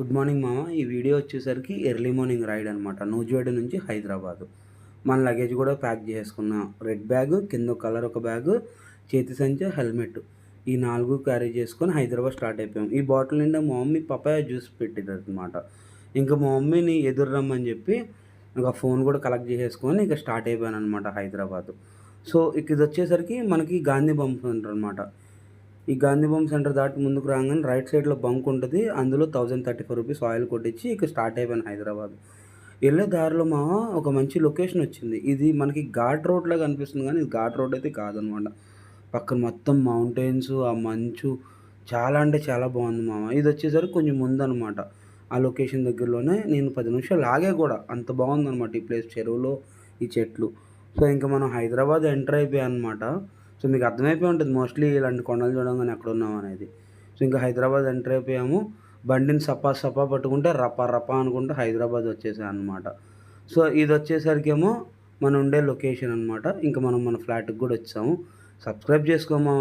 Good morning మామ. ఈ video వచ్చేసరికి ఎర్లీ మార్నింగ్ రైడ్ అనమాట. నూజివీడు నుంచి హైదరాబాదు. మన లగేజ్ కూడా ప్యాక్ చేసుకున్నాం. రెడ్ బ్యాగ్, కింద కలర్ ఒక బ్యాగు, చేతి సంచి, హెల్మెట్. ఈ 4 క్యారీ చేసుకొని హైదరాబాద్ స్టార్ట్ అయిపోయాం. ఈ బాటిల్ నిండా మా మమ్మీ పపాయ జ్యూస్ పెట్టిందనమాట. ఇంకా మా మమ్మీని ఎదురు రమ్మని చెప్పి ఇంకా ఫోన్ కూడా కలెక్ట్ చేసేసుకొని ఇక స్టార్ట్ అయిపోయాను అనమాట హైదరాబాదు. సో ఇక ఇది వచ్చేసరికి మనకి గాంధీ బంప్ సెంటర్ అనమాట. ఈ గాంధీ బొమ్మ సెంటర్ దాటి ముందుకు రాగానే రైట్ సైడ్‌లో బంక్ ఉంటది. అందులో రూ. 1034 ఆయిల్ కొట్టించి ఇక స్టార్ట్ అయిపోయాను హైదరాబాద్. ఎళ్ళే దారిలో ఒక మంచి లొకేషన్ వచ్చింది. ఇది మనకి ఘాట్ రోడ్‌లాగా అనిపిస్తుంది గానీ, ఇది ఘాట్ రోడ్ అయితే కాదనమాట. పక్కన మొత్తం మౌంటైన్స్, ఆ మంచు చాలా అంటే చాలా బాగుంది మామ. ఇదొచ్చేసరికి కొంచెం ముందనమాట. ఆ లొకేషన్ దగ్గరలోనే నేను 10 నిమిషాలు ఆగా గూడా. అంత బాగుందనమాట ఈ ప్లేస్. చెరువులో ఈ చెట్లు. సో, ఇంక మనం హైదరాబాద్ ఎంటర్ అయిపోయామనమాట. సో, మీకు అర్థమైపోయి ఉంటది మోస్ట్‌లీ ఇలాంటి కొండలు చూడంగానే ఎక్కడున్నామనేది. సో, ఇంకా హైదరాబాద్ ఎంటర్ అయిపోయాము. బండిని సపా సపా పట్టుకుంటే రపా రపా అనుకుంటా హైదరాబాద్ వచ్చేసామనమాట. సో, ఇదొచ్చేసరికేమో మనం ఉండే లొకేషన్ అనమాట. ఇంక మనం మన ఫ్లాట్‌కి గూడా వచ్చేసాము. సబ్స్క్రైబ్ చేసుకో మామ.